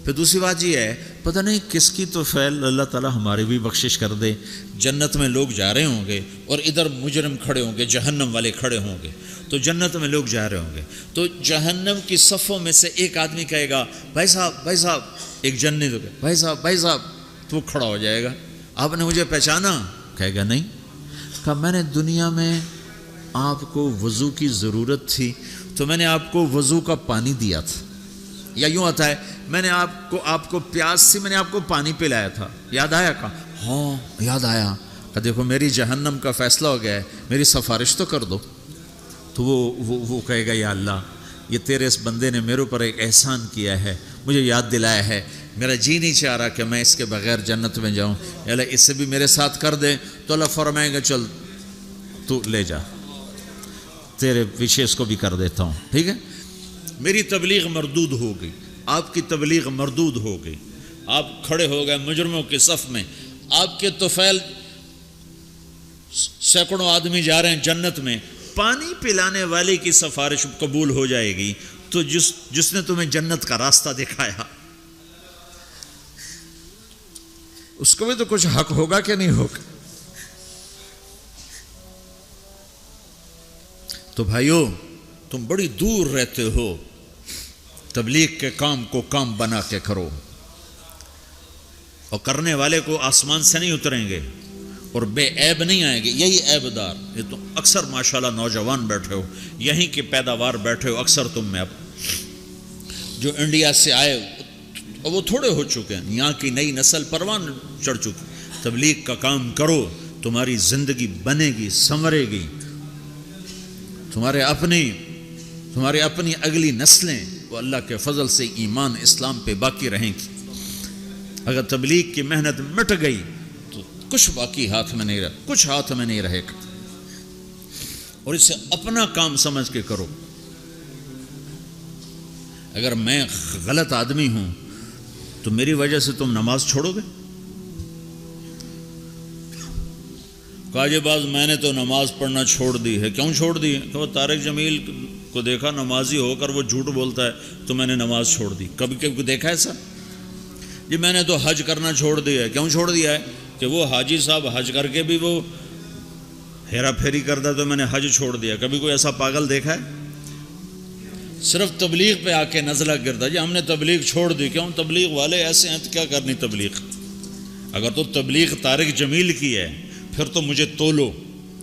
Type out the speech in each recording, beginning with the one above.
پھر دوسری بات یہ ہے پتہ نہیں کس کی تو فعل اللہ تعالیٰ ہماری بھی بخشش کر دے، جنت میں لوگ جا رہے ہوں گے اور ادھر مجرم کھڑے ہوں گے، جہنم والے کھڑے ہوں گے، تو جنت میں لوگ جا رہے ہوں گے تو جہنم کی صفوں میں سے ایک آدمی کہے گا بھائی صاحب، ایک جنت ہو گیا بھائی صاحب، تو وہ کھڑا ہو جائے گا، آپ نے مجھے پہچانا؟ کہے گا نہیں۔ کہا میں نے دنیا میں آپ کو وضو کی ضرورت تھی تو میں نے آپ کو وضو کا پانی دیا تھا، یا یوں آتا ہے میں نے آپ کو پیاس تھی، میں نے آپ کو پانی پلایا تھا، یاد آیا؟ کہا ہاں یاد آیا۔ کہا دیکھو میری جہنم کا فیصلہ ہو گیا ہے، میری سفارش تو کر دو۔ تو وہ کہے گا یا اللہ، یہ تیرے اس بندے نے میرے اوپر ایک احسان کیا ہے، مجھے یاد دلایا ہے، میرا جی نہیں چاہ رہا کہ میں اس کے بغیر جنت میں جاؤں، یا اللہ اس سے بھی میرے ساتھ کر دے۔ تو اللہ فرمائے گا چل تو لے جا، تیرے پیچھے اس کو بھی کر دیتا ہوں، ٹھیک ہے۔ میری تبلیغ مردود ہو گئی، آپ کی تبلیغ مردود ہو گئی، آپ کھڑے ہو گئے مجرموں کے صف میں، آپ کے طفیل سینکڑوں آدمی جا رہے ہیں جنت میں، پانی پلانے والے کی سفارش قبول ہو جائے گی تو جس نے تمہیں جنت کا راستہ دکھایا اس کو بھی تو کچھ حق ہوگا کہ نہیں ہوگا؟ تو بھائیو تم بڑی دور رہتے ہو، تبلیغ کے کام کو کام بنا کے کرو، اور کرنے والے کو آسمان سے نہیں اتریں گے اور بے عیب نہیں آئیں گے، یہی عیب دار، یہ تو اکثر ماشاءاللہ نوجوان بیٹھے ہو، یہیں کی پیداوار بیٹھے ہو، اکثر تم میں اب جو انڈیا سے آئے اور وہ تھوڑے ہو چکے ہیں، یہاں کی نئی نسل پروان چڑھ چکی، تبلیغ کا کام کرو، تمہاری زندگی بنے گی، سنورے گی، تمہارے اپنی اگلی نسلیں وہ اللہ کے فضل سے ایمان اسلام پہ باقی رہیں گی۔ اگر تبلیغ کی محنت مٹ گئی تو کچھ باقی ہاتھ میں نہیں رہے گا، اور اسے اپنا کام سمجھ کے کرو۔ اگر میں غلط آدمی ہوں تو میری وجہ سے تم نماز چھوڑو گے؟ کاجے باز میں نے تو نماز پڑھنا چھوڑ دی ہے۔ کیوں چھوڑ دی ہے؟ کہ وہ طارق جمیل کو دیکھا نمازی ہو کر وہ جھوٹ بولتا ہے تو میں نے نماز چھوڑ دی۔ کبھی دیکھا ایسا؟ جی میں نے تو حج کرنا چھوڑ دیا ہے۔ کیوں چھوڑ دیا ہے؟ کہ وہ حاجی صاحب حج کر کے بھی وہ ہیرا پھیری کرتا تو میں نے حج چھوڑ دیا۔ کبھی کوئی ایسا پاگل دیکھا ہے؟ صرف تبلیغ پہ آ کے نزلہ گرتا جی ہم نے تبلیغ چھوڑ دی۔ کیوں؟ تبلیغ والے ایسے ہیں تو کیا کرنی تبلیغ؟ اگر تو تبلیغ طارق جمیل کی ہے پھر تو مجھے تولو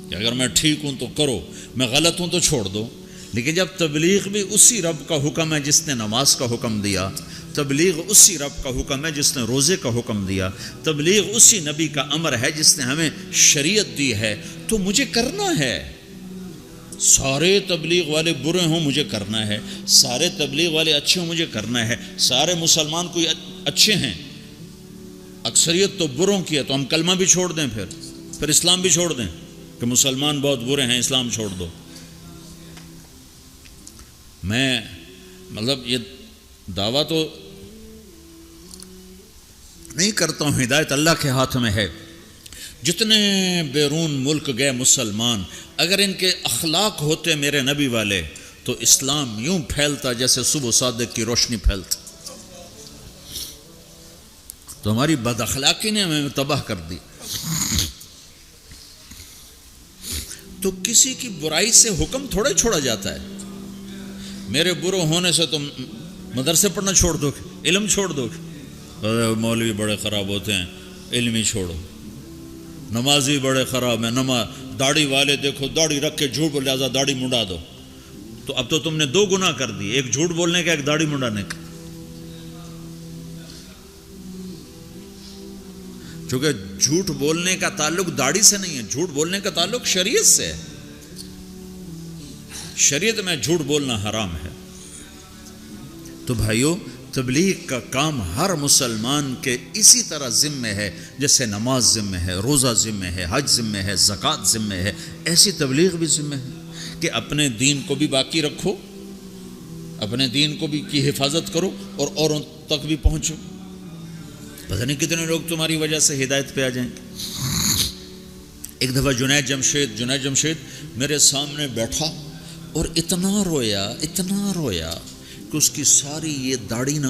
کہ اگر میں ٹھیک ہوں تو کرو، میں غلط ہوں تو چھوڑ دو۔ لیکن جب تبلیغ بھی اسی رب کا حکم ہے جس نے نماز کا حکم دیا، تبلیغ اسی رب کا حکم ہے جس نے روزے کا حکم دیا، تبلیغ اسی نبی کا امر ہے جس نے ہمیں شریعت دی ہے، تو مجھے کرنا ہے۔ سارے تبلیغ والے برے ہوں مجھے کرنا ہے، سارے تبلیغ والے اچھے ہوں مجھے کرنا ہے، سارے مسلمان کوئی اچھے ہیں، اکثریت تو بروں کی ہے، تو ہم کلمہ بھی چھوڑ دیں، پھر اسلام بھی چھوڑ دیں کہ مسلمان بہت برے ہیں اسلام چھوڑ دو۔ میں یہ دعویٰ تو نہیں کرتا ہوں، ہدایت اللہ کے ہاتھ میں ہے۔ جتنے بیرون ملک گئے مسلمان، اگر ان کے اخلاق ہوتے میرے نبی والے تو اسلام یوں پھیلتا جیسے صبح صادق کی روشنی پھیلتا۔ تو ہماری بد اخلاقی نے ہمیں تباہ کر دی۔ تو کسی کی برائی سے حکم تھوڑے چھوڑا جاتا ہے۔ میرے برو ہونے سے تم مدرسے پڑھنا چھوڑ دو گے، علم چھوڑ دو گے؟ مولوی بڑے خراب ہوتے ہیں، علم ہی چھوڑو۔ نمازی بڑے خراب ہیں، داڑھی والے دیکھو داڑھی رکھ کے جھوٹ بول، لہٰذا داڑھی منڈا دو۔ تو اب تو تم نے دو گناہ کر دی، ایک جھوٹ بولنے کا، ایک داڑھی منڈانے کا۔ چونکہ جھوٹ بولنے کا تعلق داڑھی سے نہیں ہے، جھوٹ بولنے کا تعلق شریعت سے ہے۔ شریعت میں جھوٹ بولنا حرام ہے۔ تو بھائیو تبلیغ کا کام ہر مسلمان کے اسی طرح ذمہ ہے جیسے نماز ذمہ ہے، روزہ ذمہ ہے، حج ذمہ ہے، زکوٰۃ ذمہ ہے، ایسی تبلیغ بھی ذمہ ہے کہ اپنے دین کو بھی باقی رکھو، اپنے دین کو بھی کی حفاظت کرو اور اوروں تک بھی پہنچو۔ پتہ نہیں کتنے لوگ تمہاری وجہ سے ہدایت پہ آ جائیں گے۔ ایک دفعہ جنید جمشید میرے سامنے بیٹھا اور اتنا رویا کہ اس کی ساری یہ داڑھی نا